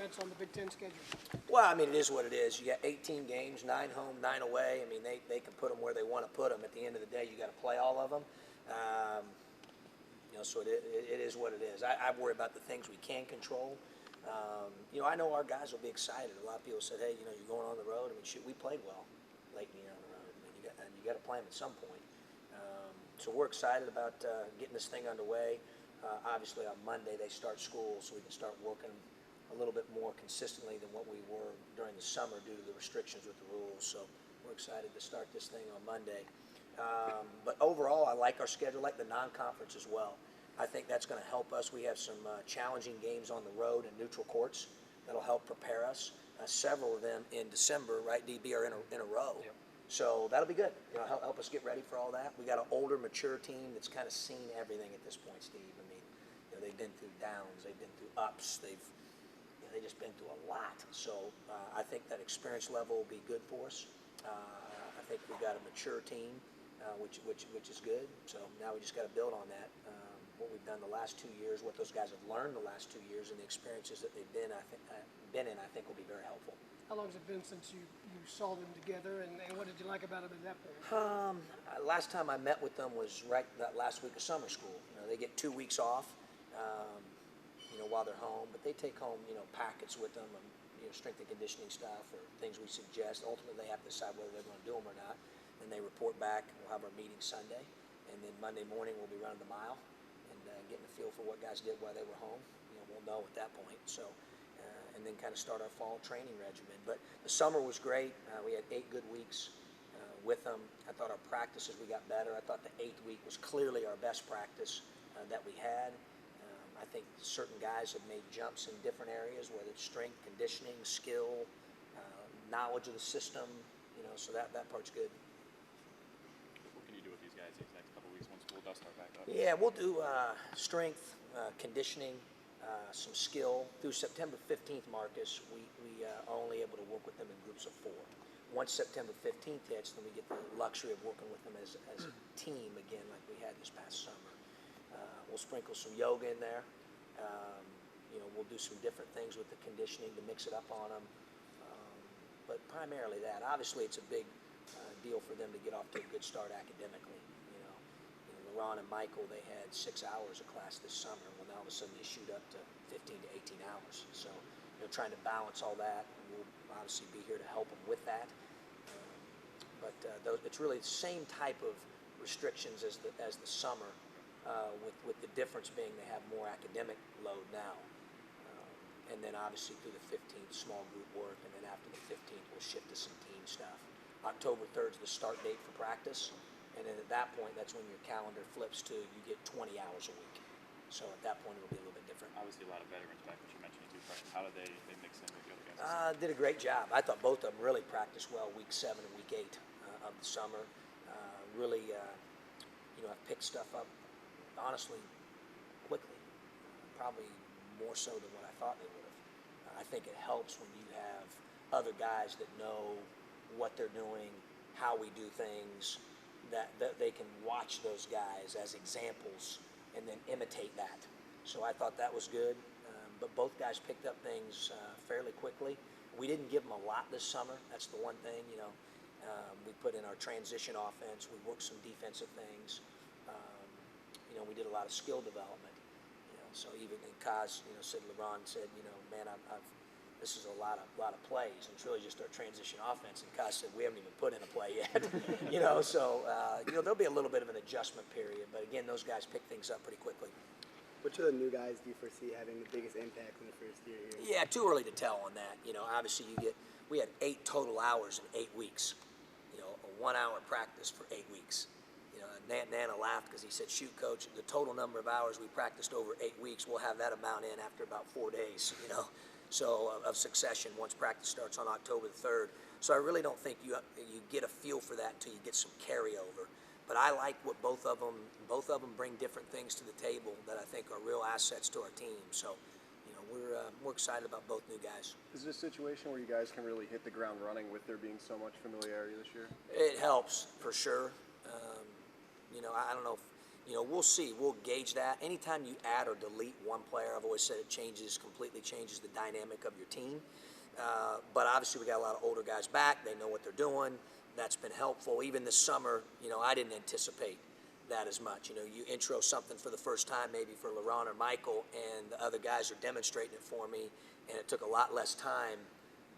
comments on the Big Ten schedule? Well, I mean, it is what it is. You got 18 games, 9 home, 9 away. I mean, they can put them where they want to put them. At the end of the day, you got to play all of them. So it is what it is. I worry about the things we can control. I know our guys will be excited. A lot of people said, hey, you're going on the road. I mean, shoot, we played well late in the year on the road. I mean, you got to play them at some point. So we're excited about getting this thing underway. Obviously, on Monday they start school, so we can start working a little bit more consistently than what we were during the summer due to the restrictions with the rules. So we're excited to start this thing on Monday. But overall, I like our schedule, like the non-conference as well. I think that's going to help us. We have some challenging games on the road and neutral courts that'll help prepare us. Several of them in December, right, DB, are in a row. Yep. So that'll be good. Help us get ready for all that. We got an older, mature team that's kind of seen everything at this point, Steve. I mean, they've been through downs, they've been through ups, they've just been through a lot. So I think that experience level will be good for us. I think we've got a mature team, which is good. So now we just got to build on that. What we've done the last 2 years, what those guys have learned the last 2 years, and the experiences that they've been in, I think will be very helpful. How long has it been since you saw them together, and what did you like about them at that point? Last time I met with them was right that last week of summer school. They get 2 weeks off, while they're home, but they take home, packets with them, and, strength and conditioning stuff or things we suggest. Ultimately, they have to decide whether they're going to do them or not. Then they report back. We'll have our meeting Sunday, and then Monday morning we'll be running the mile and getting a feel for what guys did while they were home. We'll know at that point. So. And then kind of start our fall training regimen. But the summer was great. We had 8 good weeks with them. I thought our practices, we got better. I thought the 8th week was clearly our best practice that we had. I think certain guys have made jumps in different areas, whether it's strength, conditioning, skill, knowledge of the system, so that part's good. What can you do with these guys these next couple of weeks once school does start back up? Yeah, we'll do strength, conditioning, some skill. Through September 15th, Marcus, we are only able to work with them in groups of 4. Once September 15th hits, then we get the luxury of working with them as a team again like we had this past summer. We'll sprinkle some yoga in there. We'll do some different things with the conditioning to mix it up on them. But primarily that. Obviously, it's a big deal for them to get off to a good start academically. Ron and Michael, they had 6 hours of class this summer. Well, now all of a sudden they shoot up to 15 to 18 hours. So, trying to balance all that. And we'll obviously be here to help them with that. It's really the same type of restrictions as the summer, with the difference being they have more academic load now. And then obviously through the 15th, small group work, and then after the 15th, we'll shift to some team stuff. October 3rd is the start date for practice. And then at that point, that's when your calendar flips to you get 20 hours a week. So at that point, it'll be a little bit different. Obviously, a lot of veterans back, which you mentioned in 2 freshmen. How did they mix in with the other guys? Did a great job. I thought both of them really practiced well week 7 and week 8 of the summer. I've picked stuff up, honestly, quickly. Probably more so than what I thought they would have. I think it helps when you have other guys that know what they're doing, how we do things, that they can watch those guys as examples and then imitate that. So I thought that was good. But both guys picked up things fairly quickly. We didn't give them a lot this summer. That's the one thing, we put in our transition offense. We worked some defensive things. We did a lot of skill development. So even Kaz, LeBron said, man, this is a lot of plays. And it's really just our transition offense. And Kaz said, we haven't even put in a play yet. So there'll be a little bit of an adjustment period. But again, those guys pick things up pretty quickly. Which of the new guys do you foresee having the biggest impact in the first year here? Yeah, too early to tell on that. Obviously we had 8 total hours in 8 weeks. A 1-hour practice for 8 weeks. Nana laughed because he said, shoot, coach, the total number of hours we practiced over 8 weeks, we'll have that amount in after about 4 days, so of succession once practice starts on October the 3rd. So I really don't think you get a feel for that until you get some carryover. But I like what both of them bring different things to the table that I think are real assets to our team. So, we're excited about both new guys. Is it a situation where you guys can really hit the ground running with there being so much familiarity this year? It helps for sure. I don't know we'll see. We'll gauge that. Anytime you add or delete one player, I've always said it completely changes the dynamic of your team. But obviously we got a lot of older guys back. They know what they're doing. That's been helpful. Even this summer, I didn't anticipate that as much. You intro something for the first time, maybe for LaRon or Michael, and the other guys are demonstrating it for me, and it took a lot less time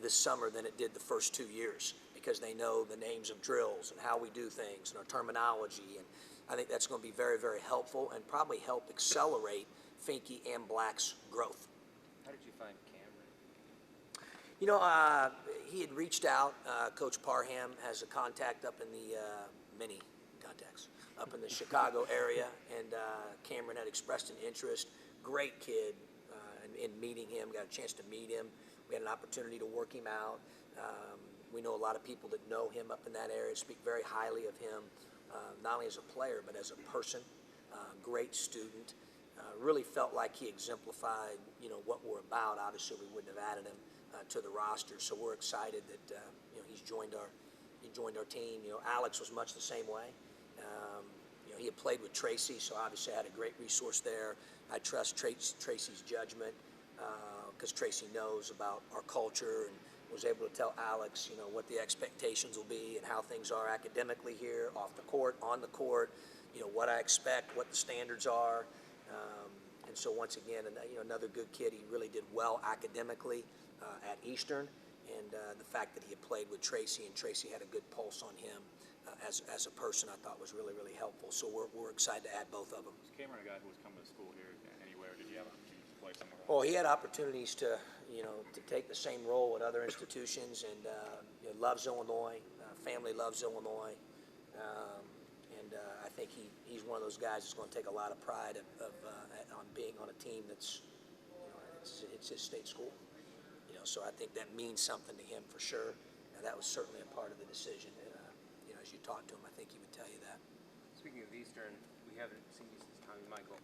this summer than it did the first 2 years because they know the names of drills and how we do things and our terminology, and I think that's going to be very, very helpful and probably help accelerate Finke and Black's growth. How did you find Cameron? He had reached out. Coach Parham has a contact up in the many contacts up in the Chicago area, and Cameron had expressed an interest. Great kid. In meeting him, got a chance to meet him. We had an opportunity to work him out. We know a lot of people that know him up in that area, speak very highly of him, not only as a player but as a person. Great student. Really felt like he exemplified, what we're about. Obviously, we wouldn't have added him to the roster, so we're excited that he's joined our team. Alex was much the same way. He had played with Tracy, so obviously I had a great resource there. I trust Tracy's judgment because Tracy knows about our culture and was able to tell Alex, what the expectations will be and how things are academically here, off the court, on the court, what I expect, what the standards are. And so once again, another good kid. He really did well academically at Eastern, and the fact that he had played with Tracy and Tracy had a good pulse on him as a person, I thought was really, really helpful. So we're excited to add both of them. Was Cameron a guy who was coming to school here anywhere? Did he have opportunities to play somewhere else? Well, he had opportunities to take the same role at other institutions, and loves Illinois. Family loves Illinois, and I think he's one of those guys that's going to take a lot of pride on being on a team that's, it's his state school. So I think that means something to him for sure. And that was certainly a part of the decision. As you talk to him, I think he would tell you that. Speaking of Eastern, we haven't seen you since Tommy Michael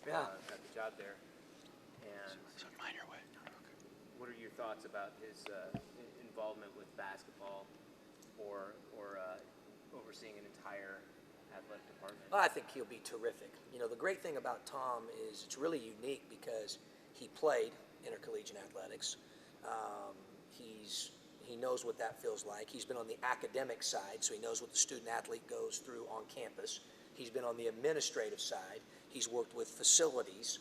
Yeah. got the job there. And what are your thoughts about his involvement with basketball or overseeing an entire athletic department? Well, I think he'll be terrific. The great thing about Tom is it's really unique because he played intercollegiate athletics. He knows what that feels like. He's been on the academic side, so he knows what the student athlete goes through on campus. He's been on the administrative side. He's worked with facilities.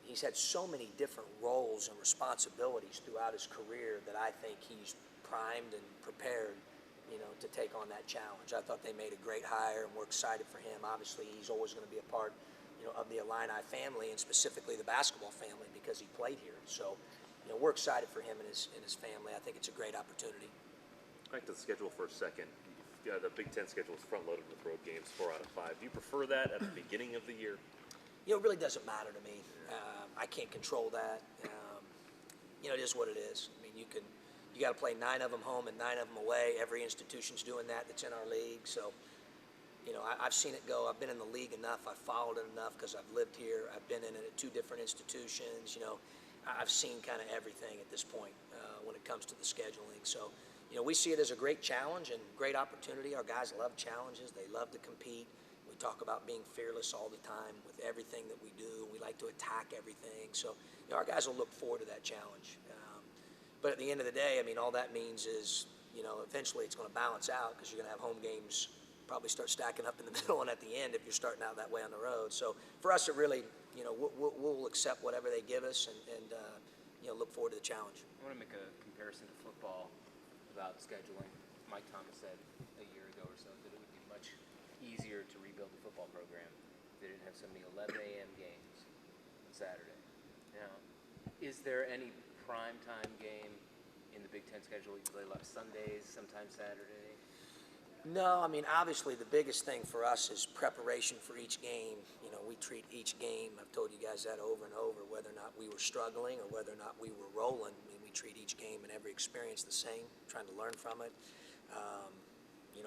He's had so many different roles and responsibilities throughout his career that I think he's primed and prepared, to take on that challenge. I thought they made a great hire, and we're excited for him. Obviously, he's always going to be a part, of the Illini family, and specifically the basketball family, because he played here. So, we're excited for him and his family. I think it's a great opportunity. Back to the schedule for a second. The Big Ten schedule is front-loaded with road games, 4 out of 5. Do you prefer that at the beginning of the year? It really doesn't matter to me. I can't control that. It is what it is. I mean, you got to play 9 of them home and 9 of them away. Every institution's doing that that's in our league. So, I've seen it go. I've been in the league enough. I've followed it enough because I've lived here. I've been in it at 2 different institutions. I've seen kind of everything at this point when it comes to the scheduling. So, we see it as a great challenge and great opportunity. Our guys love challenges. They love to compete. We talk about being fearless all the time with everything that we do. We like to attack everything. So, our guys will look forward to that challenge. But at the end of the day, all that means is, eventually it's going to balance out because you're going to have home games probably start stacking up in the middle and at the end if you're starting out that way on the road. So for us, it really, we'll accept whatever they give us and look forward to the challenge. I want to make a comparison to football about scheduling. Mike Thomas said a year ago or so that it would be much easier to rebuild the football program if they didn't have so many 11 a.m. games on Saturday. Now, is there any primetime game in the Big Ten schedule? You play a lot of Sundays, sometimes Saturday. No, obviously the biggest thing for us is preparation for each game. We treat each game, I've told you guys that over and over, whether or not we were struggling or whether or not we were rolling. We treat each game and every experience the same, trying to learn from it.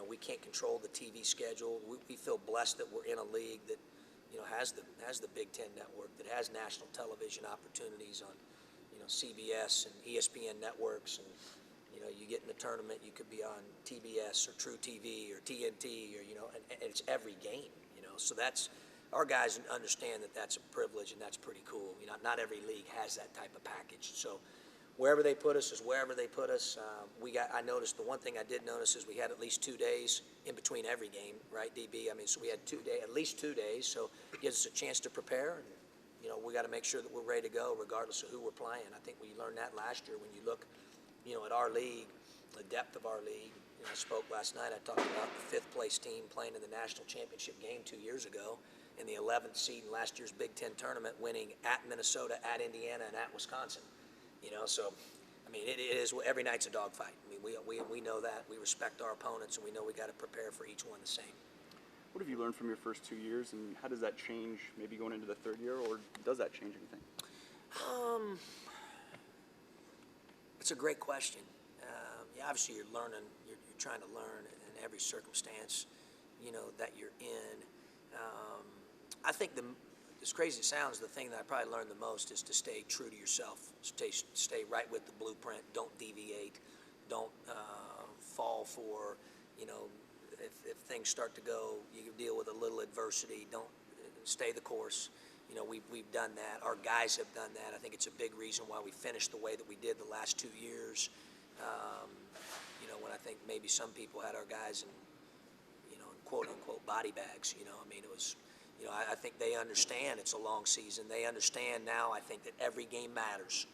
We can't control the TV schedule. We feel blessed that we're in a league that, has the Big Ten network, that has national television opportunities on, CBS and ESPN networks, and you get in the tournament, you could be on TBS or True TV or TNT or, and it's every game, so that's our guys understand that that's a privilege and that's pretty cool. You know, not every league has that type of package. So wherever they put us is wherever they put us. I noticed the one thing I did notice is we had at least 2 days in between every game, right, DB? I mean, so we had at least 2 days, so it gives us a chance to prepare. And, you know, we got to make sure that we're ready to go regardless of who we're playing. I think we learned that last year when you look, you know, at our league, the depth of our league. You know, I spoke last night. I talked about the 5th place team playing in the national championship game 2 years ago, and the 11th seed in last year's Big Ten tournament, winning at Minnesota, at Indiana, and at Wisconsin. You know, so I mean, it is every night's a dogfight. I mean, we know that. We respect our opponents, and we know we got to prepare for each one the same. What have you learned from your first 2 years, and how does that change maybe going into the third year, or does that change anything? It's a great question. Yeah, obviously you're learning. You're trying to learn in every circumstance, you know, that you're in. I think as crazy as it sounds, the thing that I probably learned the most is to stay true to yourself. Stay right with the blueprint. Don't deviate. Don't fall for, you know, if things start to go, you deal with a little adversity. Don't stay the course. You know, we've done that. Our guys have done that. I think it's a big reason why we finished the way that we did the last 2 years. You know, when I think maybe some people had our guys in, you know, in quote unquote body bags. You know, I mean, it was. You know, I think they understand it's a long season. They understand now, I think, that every game matters.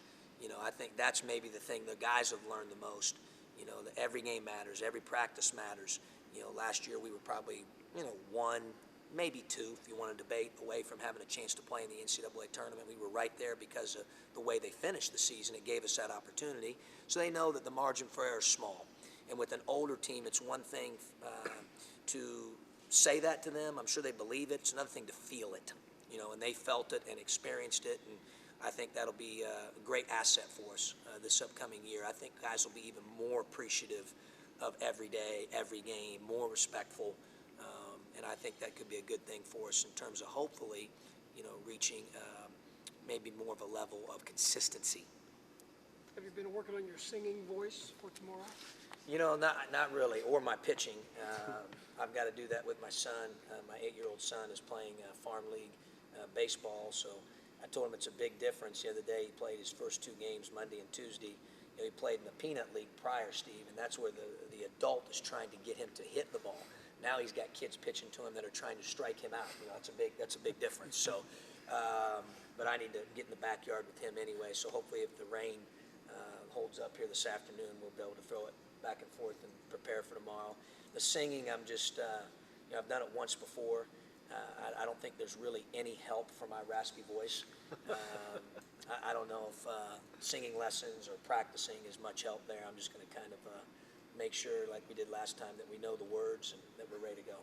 You know, I think that's maybe the thing the guys have learned the most. You know, that every game matters, every practice matters. You know, last year we were probably, you know, 1, maybe 2, if you want to debate, away from having a chance to play in the NCAA tournament. We were right there because of the way they finished the season. It gave us that opportunity. So they know that the margin for error is small. And with an older team, it's one thing to say that to them. I'm sure they believe it. It's another thing to feel it, you know, and they felt it and experienced it, and I think that'll be a great asset for us this upcoming year. I think guys will be even more appreciative of every day, every game, more respectful, and I think that could be a good thing for us in terms of hopefully, you know, reaching maybe more of a level of consistency. Have you been working on your singing voice for tomorrow? You know, not really, or my pitching. I've got to do that with my son. My 8-year-old son is playing farm league baseball, so I told him it's a big difference. The other day he played his first 2 games, Monday and Tuesday. You know, he played in the peanut league prior, Steve, and that's where the adult is trying to get him to hit the ball. Now he's got kids pitching to him that are trying to strike him out. You know, that's a big difference. So, but I need to get in the backyard with him anyway. So hopefully, if the rain holds up here this afternoon, we'll be able to throw it back and forth and prepare for tomorrow. The singing, I'm just, you know, I've done it once before. I don't think there's really any help for my raspy voice. I don't know if singing lessons or practicing is much help there. I'm just going to kind of make sure, like we did last time, that we know the words and that we're ready to go.